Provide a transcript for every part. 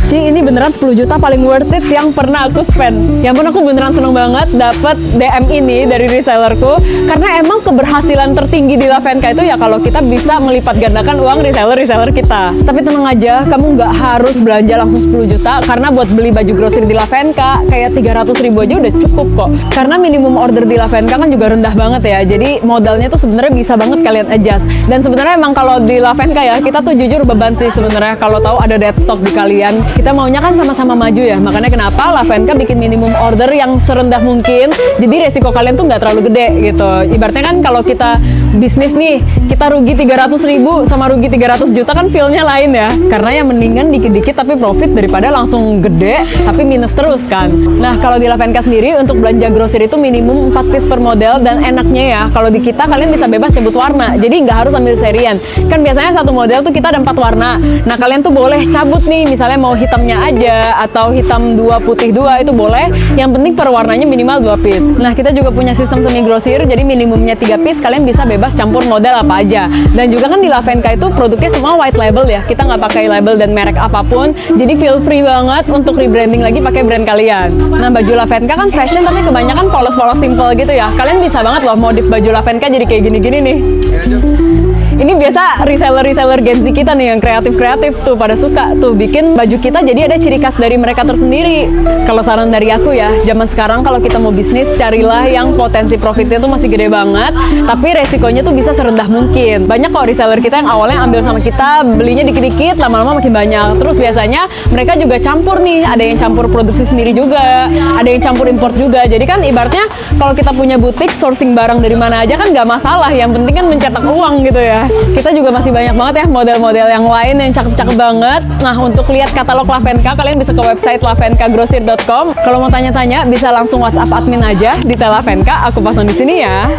Ci, ini beneran 10 juta paling worth it yang pernah aku spend. Ya ampun, aku beneran seneng banget dapet DM ini dari resellerku. Karena emang keberhasilan tertinggi di Lavenka itu ya kalau kita bisa melipat gandakan uang reseller kita. Tapi tenang aja, kamu nggak harus belanja langsung 10 juta. Karena buat beli baju grosir di Lavenka, kayak 300.000 aja udah cukup kok. Karena minimum order di Lavenka kan juga rendah banget ya. Jadi modalnya tuh sebenarnya bisa banget kalian adjust. Dan sebenarnya emang kalau di Lavenka ya, kita tuh jujur beban sih sebenarnya kalau tahu ada dead stock di kalian. Kita maunya kan sama-sama maju ya, makanya kenapa Lavenka bikin minimum order yang serendah mungkin, jadi resiko kalian tuh nggak terlalu gede gitu. Ibaratnya kan kalau kita bisnis nih, kita rugi 300.000 sama rugi 300 juta kan feel-nya lain ya, karena yang mendingan dikit-dikit tapi profit daripada langsung gede tapi minus terus kan. Nah kalau di Lavenka sendiri untuk belanja grosir itu minimum 4 piece per model, dan enaknya ya kalau di kita kalian bisa bebas nyebut warna, jadi nggak harus ambil serian. Kan biasanya satu model tuh kita ada 4 warna, nah kalian tuh boleh cabut nih, misalnya mau hitamnya aja atau hitam 2 putih 2 itu boleh, yang penting per warnanya minimal 2 piece. Nah kita juga punya sistem semi grosir, jadi minimumnya 3 piece, kalian bisa bebas campur model apa aja. Dan juga kan di Lavenka itu produknya semua white label ya, kita nggak pakai label dan merek apapun, jadi feel free banget untuk rebranding lagi pakai brand kalian. Nah baju Lavenka kan fashion tapi kebanyakan polos-polos simple gitu ya, kalian bisa banget loh modif baju Lavenka jadi kayak gini-gini nih. Ini biasa reseller Gen Z kita nih yang kreatif-kreatif tuh pada suka tuh bikin baju kita jadi ada ciri khas dari mereka tersendiri. Kalau saran dari aku ya, zaman sekarang kalau kita mau bisnis, carilah yang potensi profitnya tuh masih gede banget, tapi resikonya tuh bisa serendah mungkin. Banyak kok reseller kita yang awalnya ambil sama kita, belinya dikit-dikit, lama-lama makin banyak. Terus biasanya mereka juga campur nih, ada yang campur produksi sendiri juga, ada yang campur import juga. Jadi kan ibaratnya kalau kita punya butik, sourcing barang dari mana aja kan nggak masalah, yang penting kan mencetak uang gitu ya. Kita juga masih banyak banget ya model-model yang lain yang cakep-cakep banget. Nah untuk lihat katalog Lavenka, kalian bisa ke website lavenkagrosir.com. Kalau mau tanya-tanya bisa langsung WhatsApp admin aja di Lavenka, aku pasang di sini ya.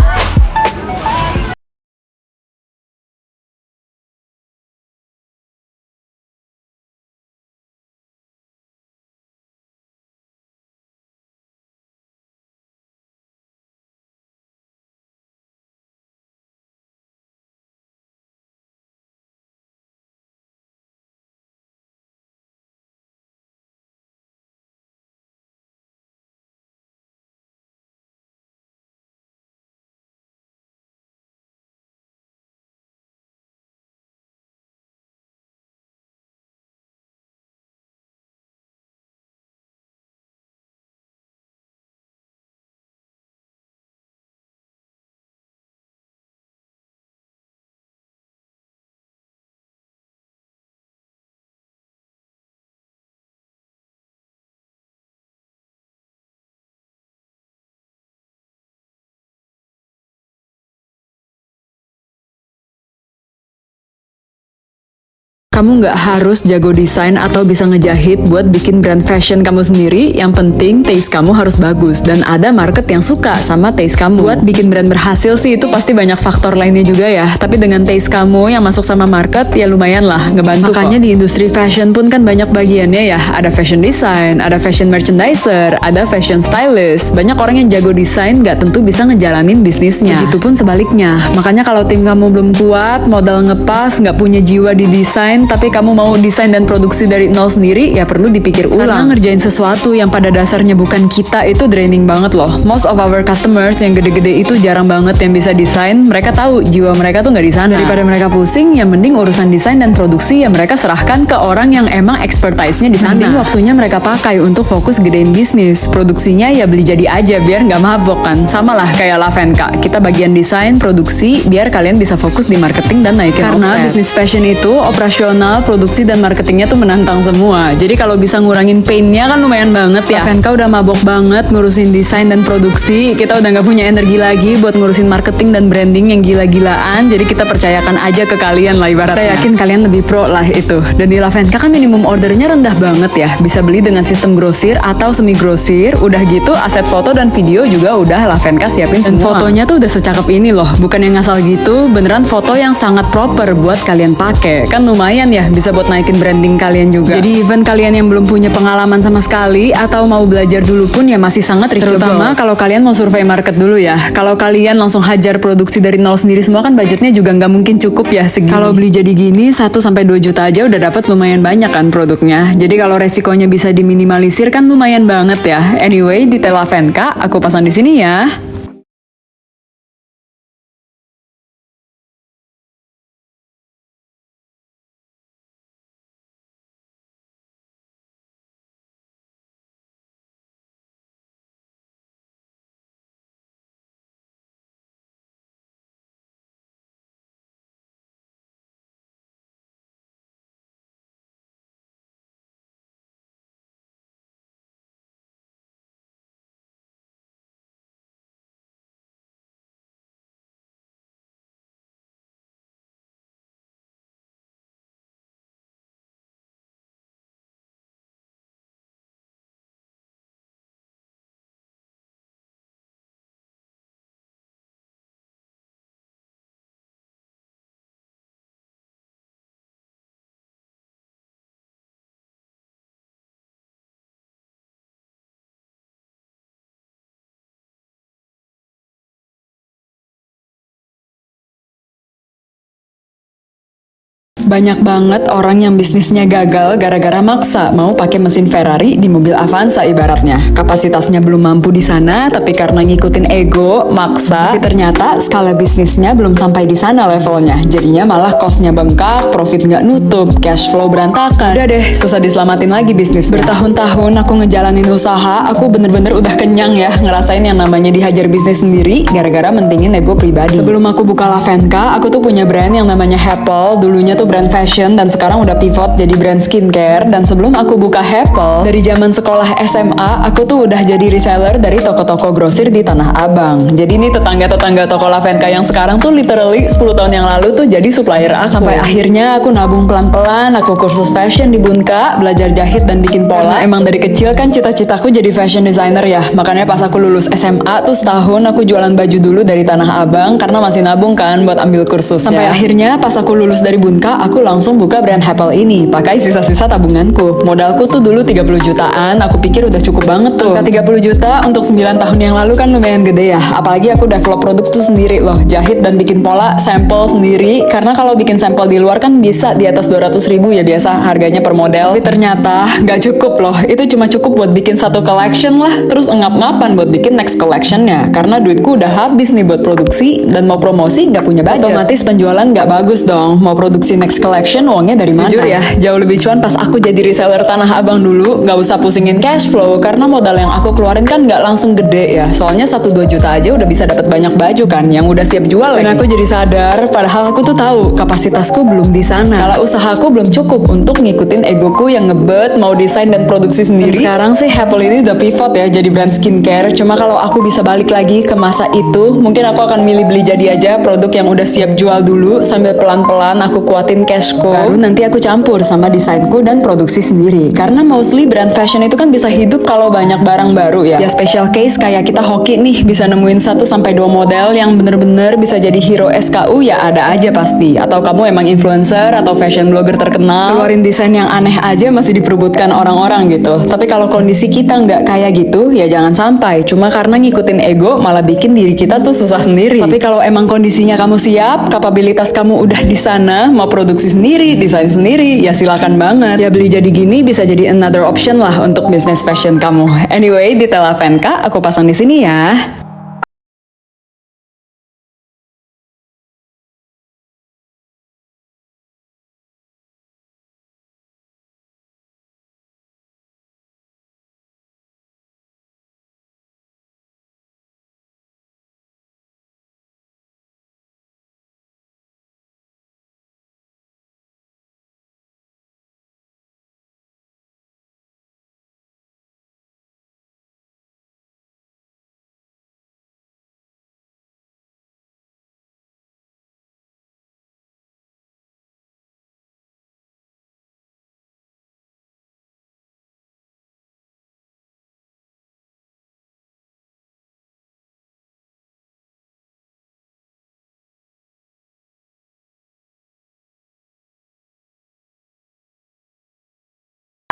Kamu nggak harus jago desain atau bisa ngejahit buat bikin brand fashion kamu sendiri. Yang penting taste kamu harus bagus dan ada market yang suka sama taste kamu. Buat bikin brand berhasil sih itu pasti banyak faktor lainnya juga ya. Tapi dengan taste kamu yang masuk sama market ya lumayan lah ngebantu. Makanya di industri fashion pun kan banyak bagiannya ya. Ada fashion design, ada fashion merchandiser, ada fashion stylist. Banyak orang yang jago desain nggak tentu bisa ngejalanin bisnisnya. Begitupun sebaliknya. Makanya kalau tim kamu belum kuat, modal ngepas, nggak punya jiwa di desain, tapi kamu mau desain dan produksi dari nol sendiri, ya perlu dipikir ulang. Karena ngerjain sesuatu yang pada dasarnya bukan kita itu draining banget loh. Most of our customers yang gede-gede itu jarang banget yang bisa desain. Mereka tahu jiwa mereka tuh nggak di sana. Daripada mereka pusing, ya mending urusan desain dan produksi ya mereka serahkan ke orang yang emang expertise-nya di sana. Mending waktunya mereka pakai untuk fokus gedein bisnis. Produksinya ya beli jadi aja biar nggak mabok kan. Sama lah kayak Lavenka. Kita bagian desain, produksi, biar kalian bisa fokus di marketing dan naikin omset. Karena bisnis fashion itu operasional, produksi dan marketingnya tuh menantang semua. Jadi kalau bisa ngurangin pain-nya kan lumayan banget ya. Lavenka udah mabok banget ngurusin desain dan produksi. Kita udah nggak punya energi lagi buat ngurusin marketing dan branding yang gila-gilaan. Jadi kita percayakan aja ke kalian lah ibaratnya. Kita yakin kalian lebih pro lah itu. Dan di Lavenka kan minimum ordernya rendah banget ya. Bisa beli dengan sistem grosir atau semi grosir. Udah gitu aset foto dan video juga udah Lavenka siapin semua. Dan fotonya tuh udah secakep ini loh. Bukan yang ngasal gitu, beneran foto yang sangat proper buat kalian pakai. Kan lumayan lumayan ya, bisa buat naikin branding kalian juga. Jadi even kalian yang belum punya pengalaman sama sekali atau mau belajar dulu pun ya masih sangat reachable. Terutama kalau kalian mau survei market dulu ya. Kalau kalian langsung hajar produksi dari nol sendiri semua kan budgetnya juga nggak mungkin cukup ya segini. Kalau beli jadi gini 1-2 juta aja udah dapat lumayan banyak kan produknya. Jadi kalau resikonya bisa diminimalisir kan lumayan banget ya. Anyway, detail Lavenka aku pasang di sini ya. Banyak banget orang yang bisnisnya gagal gara-gara maksa mau pakai mesin Ferrari di mobil Avanza ibaratnya. Kapasitasnya belum mampu di sana, tapi karena ngikutin ego, maksa. Tapi ternyata skala bisnisnya belum sampai di sana levelnya. Jadinya malah costnya bengkak, profit nggak nutup, cash flow berantakan. Udah deh, susah diselamatin lagi bisnisnya. Bertahun-tahun aku ngejalanin usaha, aku bener-bener udah kenyang ya ngerasain yang namanya dihajar bisnis sendiri gara-gara mentingin ego pribadi. Sebelum aku buka Lavenka, aku tuh punya brand yang namanya Happel. Dulunya tuh brand fashion dan sekarang udah pivot jadi brand skincare. Dan sebelum aku buka Happel, dari zaman sekolah SMA aku tuh udah jadi reseller dari toko-toko grosir di Tanah Abang. Jadi ini tetangga-tetangga toko Lavenka yang sekarang tuh literally 10 tahun yang lalu tuh jadi supplier aku. Sampai akhirnya aku nabung pelan-pelan, aku kursus fashion di Bunka, belajar jahit dan bikin pola. Karena emang dari kecil kan cita-citaku jadi fashion designer ya. Makanya pas aku lulus SMA tuh setahun aku jualan baju dulu dari Tanah Abang karena masih nabung kan buat ambil kursus. Sampai akhirnya pas aku lulus dari Bunka, aku langsung buka brand Happel ini pakai sisa-sisa tabunganku. Modalku tuh dulu 30 jutaan, aku pikir udah cukup banget tuh. Angka 30 juta untuk 9 tahun yang lalu kan lumayan gede ya. Apalagi aku develop produk tuh sendiri loh, jahit dan bikin pola, sampel sendiri. Karena kalau bikin sampel di luar kan bisa di atas 200 ribu ya biasa harganya per model. Tapi ternyata nggak cukup loh, itu cuma cukup buat bikin satu collection lah, terus ngap-ngapan buat bikin next collectionnya. Karena duitku udah habis nih buat produksi dan mau promosi nggak punya budget. Otomatis penjualan nggak bagus dong, mau produksi next collection uangnya dari mana? Jujur ya, jauh lebih cuan pas aku jadi reseller Tanah Abang dulu, nggak usah pusingin cash flow karena modal yang aku keluarin kan nggak langsung gede ya. Soalnya 1-2 juta aja udah bisa dapat banyak baju kan yang udah siap jual. Dan aku jadi sadar, padahal aku tuh tahu kapasitasku belum di sana. Skala usahaku belum cukup untuk ngikutin egoku yang ngebet mau desain dan produksi sendiri. Dan sekarang sih Happel ini udah pivot ya jadi brand skincare. Cuma kalau aku bisa balik lagi ke masa itu, mungkin aku akan milih beli jadi aja produk yang udah siap jual dulu sambil pelan-pelan aku kuatin cashku. Baru nanti aku campur sama desainku dan produksi sendiri. Karena mostly brand fashion itu kan bisa hidup kalau banyak barang baru ya. Ya special case kayak kita hoki nih bisa nemuin 1-2 model yang bener-bener bisa jadi hero SKU ya ada aja pasti. Atau kamu emang influencer atau fashion blogger terkenal, keluarin desain yang aneh aja masih diperebutkan orang-orang gitu. Tapi kalau kondisi kita nggak kayak gitu ya jangan sampai. Cuma karena ngikutin ego malah bikin diri kita tuh susah sendiri. Tapi kalau emang kondisinya kamu siap, kapabilitas kamu udah di sana, mau produksi sendiri, desain sendiri, ya silakan banget. Ya beli jadi gini bisa jadi another option lah untuk bisnis fashion kamu. Anyway, detail Lavenka aku pasang di sini ya.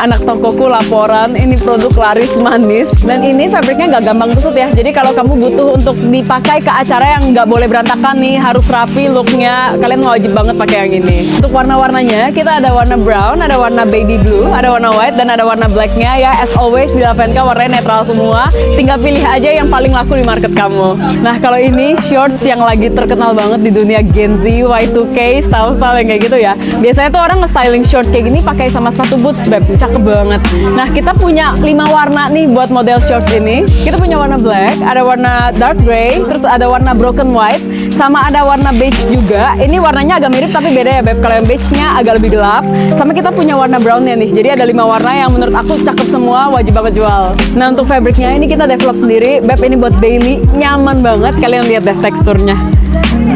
anak tokoku laporan, ini produk laris manis. Dan ini fabriknya nggak gampang kusut ya. Jadi kalau kamu butuh untuk dipakai ke acara yang nggak boleh berantakan nih, harus rapi looknya, kalian wajib banget pakai yang ini. Untuk warna-warnanya, kita ada warna brown, ada warna baby blue, ada warna white, dan ada warna blacknya ya. As always di Lavenka warnanya netral semua. Tinggal pilih aja yang paling laku di market kamu. Nah kalau ini shorts yang lagi terkenal banget di dunia Gen Z, Y2K, style-style yang kayak gitu ya. Biasanya tuh orang nge-styling short kayak gini pakai sama sepatu boots, beb, cakep banget. Nah kita punya 5 warna nih buat model shorts ini. Kita punya warna black, ada warna dark gray, terus ada warna broken white, sama ada warna beige juga. Ini warnanya agak mirip tapi beda ya beb. Kalau yang beige-nya agak lebih gelap. Sama kita punya warna brown-nya nih. Jadi ada 5 warna yang menurut aku cakep semua, wajib banget jual. Nah untuk fabriknya ini kita develop sendiri, beb, ini buat daily, nyaman banget. Kalian lihat deh teksturnya.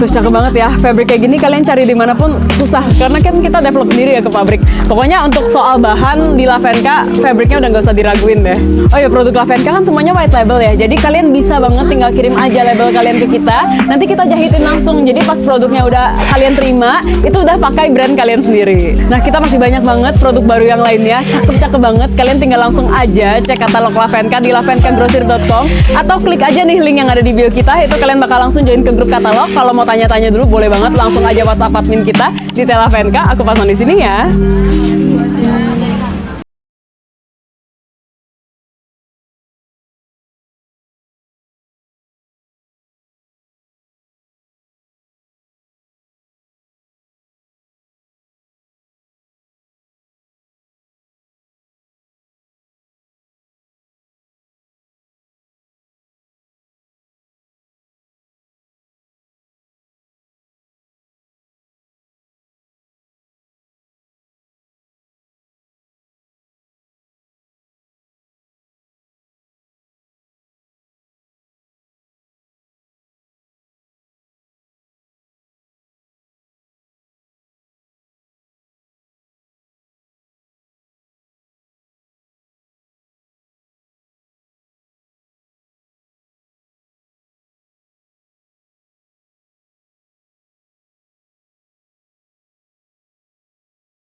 Terus cakep banget ya, fabric kayak gini kalian cari dimanapun susah, karena kan kita develop sendiri ya ke pabrik. Pokoknya untuk soal bahan di Lavenka, fabricnya udah nggak usah diraguin deh. Oh ya, produk Lavenka kan semuanya white label ya, jadi kalian bisa banget tinggal kirim aja label kalian ke kita, nanti kita jahitin langsung. Jadi pas produknya udah kalian terima, itu udah pakai brand kalian sendiri. Nah kita masih banyak banget produk baru yang lainnya, cakep-cakep banget. Kalian tinggal langsung aja cek katalog Lavenka di lavenkagrosir.com, atau klik aja nih link yang ada di bio kita, itu kalian bakal langsung join ke grup katalog. Kalau mau tanya-tanya dulu boleh banget, langsung aja WhatsApp admin kita di Lavenka. Aku pasang di sini ya.